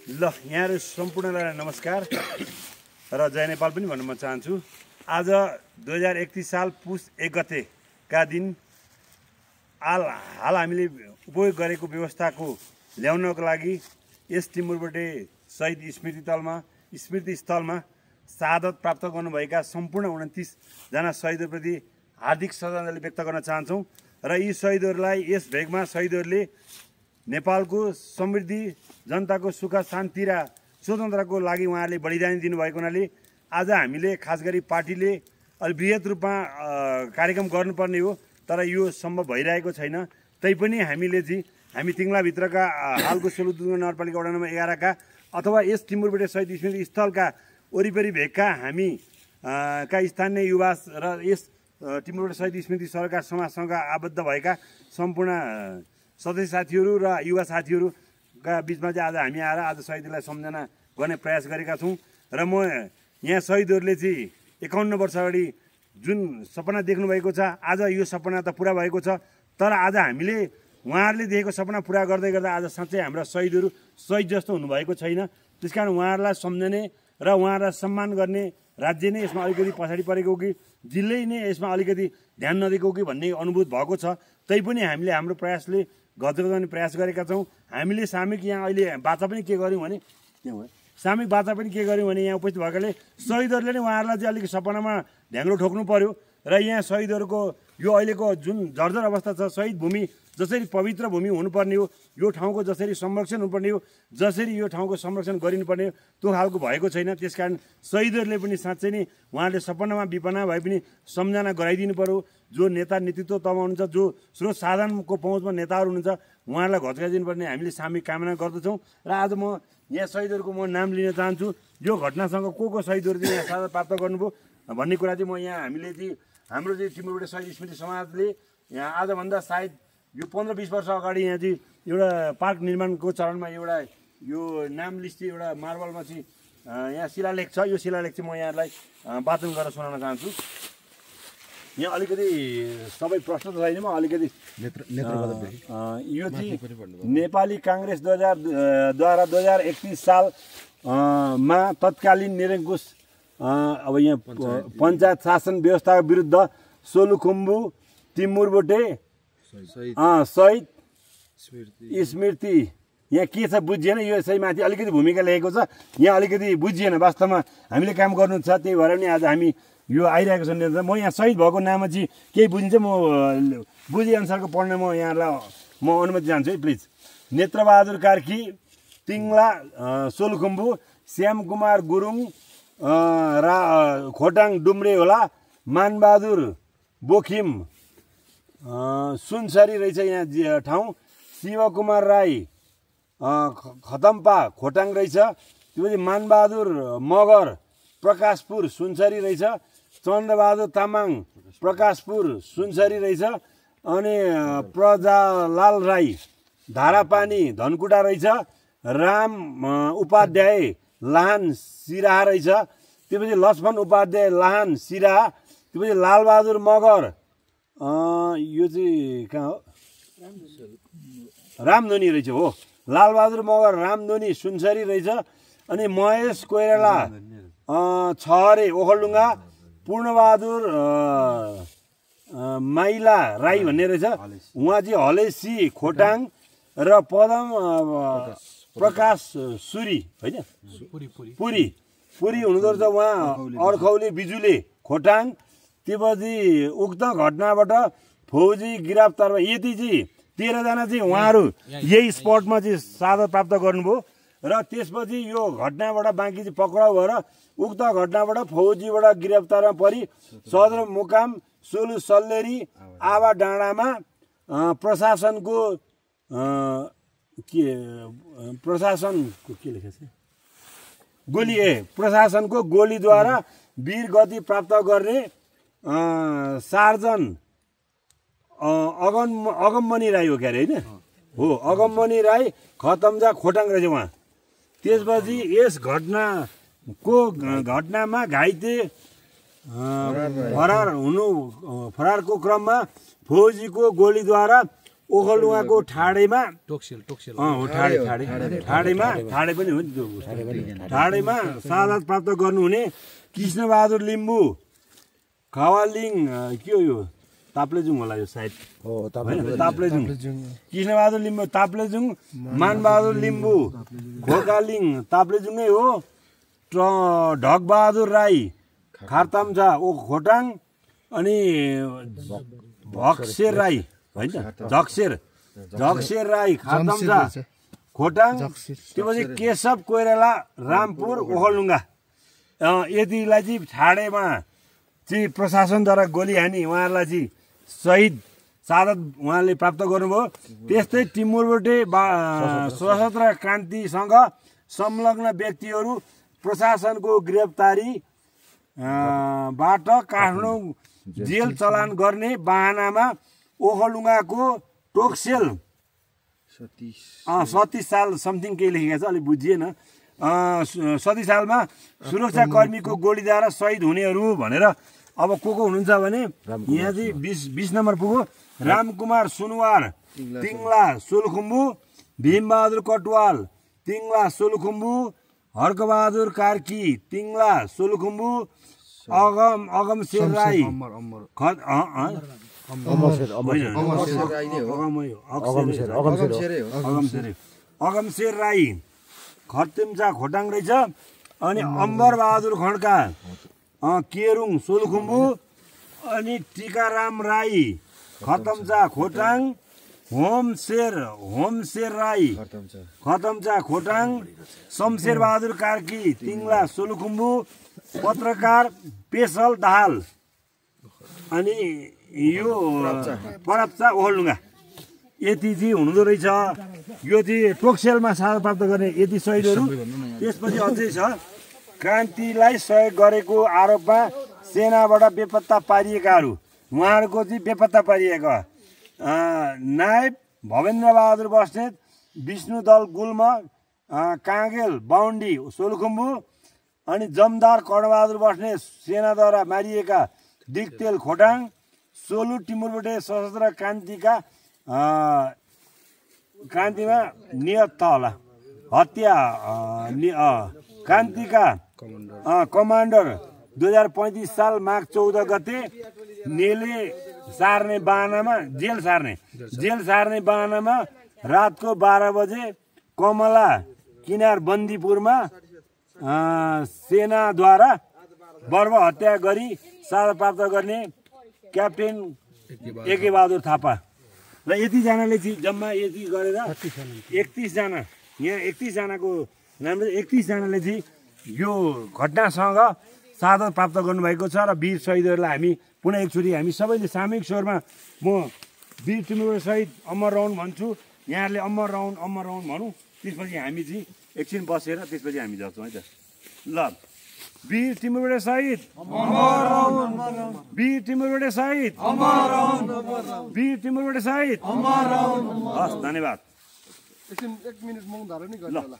ल यहाँहरु सम्पूर्णलाई नमस्कार र जय नेपाल पनि भन्न म चाहन्छु। आज 2031 साल पुस 1 गतेका दिन हाल हामीले उपयोग गरेको व्यवस्थाको ल्याउनको लागि यस टिमुरबोटे शहीद स्मृति स्थलमा शहादत प्राप्त गर्नुभएका सम्पूर्ण 29 जना शहीदप्रति हार्दिक श्रद्धाञ्जली व्यक्त गर्न चाहन्छौं र यी शहीदहरुलाई यस भेगमा शहीदहरुले नेपालको समृद्धि, जनताको सुख शान्ति र स्वतन्त्रताको लागि उहाँहरूले बलिदान दिनुभएको हुनाले आज हामीले खास गरी पार्टीले अलि बृहत रूपमा कार्यक्रम गर्नुपर्ने हो, तर यो सम्भव भइरहेको छैन। तैपनि हामी तिङला भित्रका हालको सोलुदुङ नगरपालिका वडा नम्बर 11 का अथवा यस टिमुरबोटे शहीद स्मृति स्थलका वरिपरि भेगका हामी का स्थानीय युवा र यस टिमुरबोटे शहीद स्मृति सरकार समाजसँग आबद्ध भएका सम्पूर्ण सदस्य साथीहरू र युवा साथीहरूका बीचमा चाहिँ आज हामी आएर आज शहीदलाई सम्झना गर्ने प्रयास गरेका छौं र म यहाँ शहीदहरूले चाहिँ 51 वर्ष अगाडि जुन सपना देख्नु भएको छ, आज यो सपना त पूरा भएको छ, तर आज हामीले उहाँहरूले देखेको सपना पूरा गर्दै गर्दा आज साँच्चै हाम्रा शहीदहरू शहीद जस्तो हुनुभएको छैन। त्यसकारण उहाँहरूलाई सम्झने र उहाँहरूलाई सम्मान गर्ने राज्य नै यसमा अलिकति पछाडि परेको कि जिल्लै नै यसमा अलिकति ध्यान नदिएको कि भन्ने अनुभूत भएको छ। तैपनि हामीले हाम्रो प्रयासले गर्ने प्रयास गरेका छौं। हामीले सामूहिक यहाँ अहिले वाचा पनि के गर्यौं भने यहाँ उपस्थित भएकाले शहीदहरूले नै उहाँहरूलाई चाहिँ अलिक सपनामा ढ्याङ्ग्रो ठोक्नु पर्यो र यहाँ शहीदहरूको यो अहिलेको जुन जर्जर अवस्था छ, शहीद भूमि जसरी पवित्र भूमि हुनुपर्ने हो, यो ठाउँको जसरी संरक्षण हुनुपर्ने हो, जसरी यो ठाउँको संरक्षण गरिनुपर्ने हो, त्यो खालको भएको छैन। त्यसकारण शहीदहरूले पनि साँच्चै नै उहाँहरूले सपनामा विपना भए पनि सम्झना गराइदिनु पर्यो। जो नेता नेतृत्व तमा हुनुहुन्छ, जो स्रोत साधनको पहुँचमा नेताहरू हुनुहुन्छ, उहाँहरूलाई घचघाइदिनु पर्ने हामीले सामूहिक कामना गर्दछौँ। र आज म यहाँ शहीदहरूको म नाम लिन चाहन्छु। यो घटनासँग को शहीदहरू चाहिँ यहाँ शहादत प्राप्त गर्नुभयो भन्ने कुरा चाहिँ म यहाँ हामीले चाहिँ हाम्रो चाहिँ टिमुरबोटे शहीद स्मृति समाजले यहाँ आजभन्दा सायद यो 15-20 वर्ष अगाडि यहाँ चाहिँ एउटा पार्क निर्माणको चरणमा एउटा यो नाम लिस्ट चाहिँ एउटा मार्बलमा चाहिँ यहाँ शिलालेख छ। यो शिलालेख चाहिँ म यहाँलाई वाचन गरेर सुनाउन चाहन्छु। यहाँ अलिकति सबै प्रश्न त छैन, म अलिकति यो चाहिँ नेपाली काङ्ग्रेस द्वारा 2031 सालमा तत्कालीन निरङ्कुश अब यहाँ पञ्चायत शासन व्यवस्थाको विरुद्ध सोलुखुम्बु टिमुरबोटे शहीद स्मृति यहाँ के छ बुझिएन। यो यसै माथि अलिकति भूमिका लेखेको छ, यहाँ अलिकति बुझिएन। वास्तवमा हामीले काम गर्नु छ, त्यही भएर पनि आज हामी यो आइरहेको छ। म यहाँ शहीद भएको नाममा चाहिँ केही बुझिन्छ, म बुझेअनुसारको पढ्न म यहाँलाई अनुमति चाहन्छु है प्लिज। नेत्रबहादुर कार्की, तिङला सोलुखुम्बु, श्यामकुमार गुरुङ खोटाङ डुम्रे होला, मानबहादुर बोखिम सुनसरी रहेछ यहाँ ठाउँ, शिवकुमार राई खतम्पा खोटाङ रहेछ, त्यसपछि मानबहादुर मगर प्रकाशपुर सुनसरी रहेछ, चन्द्रबहादुर तामाङ प्रकाशपुर सुनसरी रहेछ, अनि प्रजालाल राई धारापानी धनकुटा रहेछ, राम उपाध्याय लाहान सिराहा रहेछ, त्यसपछि लक्ष्मण उपाध्याय लाहान सिराहा, त्यसपछि लालबहादुर मगर यो चाहिँ कहाँ हो, रामधुनी रहेछ हो, लालबहादुर मगर रामधुनी सुनसरी रहेछ, अनि महेश कोइराला छहरे ओखलडुङ्गा, पूर्णबहादुर माइला राई भन्ने रहेछ, उहाँ चाहिँ हलेसी खोटाङ, र पदम प्रकाश सुरी होइन पुरी हुनुहुँदो रहेछ, उहाँ अर्खौली बिजुले खोटाङ। त्यसपछि उक्त घटनाबाट फौजी गिरफ्तार भए। यति चाहिँ 13 जना चाहिँ उहाँहरू यही स्पटमा चाहिँ शहादत प्राप्त गर्नुभयो र त्यसपछि यो घटनाबाट बाँकी चाहिँ पक्राउ भएर उक्त घटनाबाट फौजीबाट गिरफ्तारमा परि सदरमुकाम सोलु सल्लेरी आवा डाँडामा प्रशासनको गोलीद्वारा वीर गति प्राप्त गर्ने सार्जन अगममणि राई हो क्यारे होइन हो, अगममणि राई खतम्जा खोटाङ रहेछ उहाँ। त्यसपछि यस घटनामा घाइते फरारको क्रममा फौजीको गोलीद्वारा ओखलढुङ्गाको ठाडेमा टोक्सेल ठाडेमा ठाडे पनि हो नि त्यो ठाडेमा शहादत प्राप्त गर्नुहुने कृष्णबहादुर लिम्बू खवालिङ के हो यो ताप्लेजुङ होला यो सायद ताप्लेजुङ कृष्णबहादुर लिम्बू ताप्लेजुङ मानबहादुर लिम्बू खोकालिङ ताप्लेजुङै हो ढकबहादुर राई खारताम्जा ओ खोटाङ अनि भक्सेर राई होइन झक्सेर राई खारताम्जा खोटाङ त्यसपछि केशव कोइराला रामपुर ओखलढुङ्गा यतिलाई चाहिँ ठाडेमा चाहिँ प्रशासनद्वारा गोली हानी उहाँहरूलाई चाहिँ शहादत उहाँले प्राप्त गर्नुभयो। त्यस्तै टिमुरबोटे सशस्त्र क्रान्तिसँग संलग्न व्यक्तिहरू प्रशासनको गिरफ्तारी बाट काठमाडौँ जेल चलान गर्ने बहानामा ओखलढुङ्गाको टोक्सेल 37 साल समथिङ केही लेखेको छ, अलिक बुझिएन। 37 सालमा सुरक्षाकर्मीको गोलीद्वारा शहीद हुनेहरू भनेर अब को हुनुहुन्छ भने यहाँ चाहिँ 20 नम्बर पुग्यो। रामकुमार सुनवार तिङला सोलुखुम्बु, भीमबहादुर कटवाल तिङला सोलुखुम्बु, हर्कबहादुर कार्की तिङला सोलुखुम्बु, अगमशेर राई अगमशेर राई खर्तिम्चा खोटाङ रहेछ। अनि अम्बरबहादुर खड्का केरुङ सोलुखुम्बु, अनि टिकाराम राई खतम्चा खोटाङ, होमशेर राई खतम्चा खोटाङ, शमशेरबहादुर कार्की तिङला सोलुखुम्बु, पत्रकार पेशल दाहाल अनि यो पराप्चा ओखलढुङ्गा यति चाहिँ हुँदो रहेछ। यो चाहिँ टोक्सेलमा शहादत प्राप्त गर्ने यति शहीदहरू। त्यसपछि अझै छ क्रान्तिलाई सहयोग गरेको आरोपमा सेनाबाट बेपत्ता पारिएकाहरू, उहाँहरूको चाहिँ बेपत्ता पारिएका नायब भवेन्द्रबहादुर बस्नेत, विष्णुदल गुल्म, काँगेल बाहुन्डी सोलुखुम्बु, अनि जमदार कर्णबहादुर बस्नेत सेनाद्वारा मारिएका दिगतेल खोटाङ, सोलु टिमुरबोटे सशस्त्र क्रान्तिमा निहत्त होला हत्या क्रान्तिका कमान्डर 2035 साल माघ 14 गते जेल सार्ने बहानामा रातको 12 बजे कमला किनार बन्दीपुरमा सेनाद्वारा बर्ब हत्या गरी शहादत प्राप्त गर्ने क्याप्टेन एके बहादुर थापा र यतिजनाले चाहिँ जम्मा यति गरेर 31 जना यहाँ 31 जनाको नाम 31 जनाले चाहिँ यो घटनासँग शहादत प्राप्त गर्नुभएको छ। र वीर शहीदहरूलाई हामी पुनः एकचोटि हामी सबैले सामूहिक स्वरमा म वीर टिमुरबोटे शहीद अमर रहून् भन्छु। यहाँहरूले अमर रहून् भनौँ। त्यसपछि हामी चाहिँ एकछिन बसेर त्यसपछि हामी जान्छौँ है त। ल वीर टिमुरबोटे शहीद अमर रहून्, वीर टिमुरबोटे शहीद अमर रहून्, वीर टिमुरबोटे शहीद अमर रहून्। हस्, धन्यवाद। एकछिन 1 मिनेट मौन धारण नै गर्नु होला।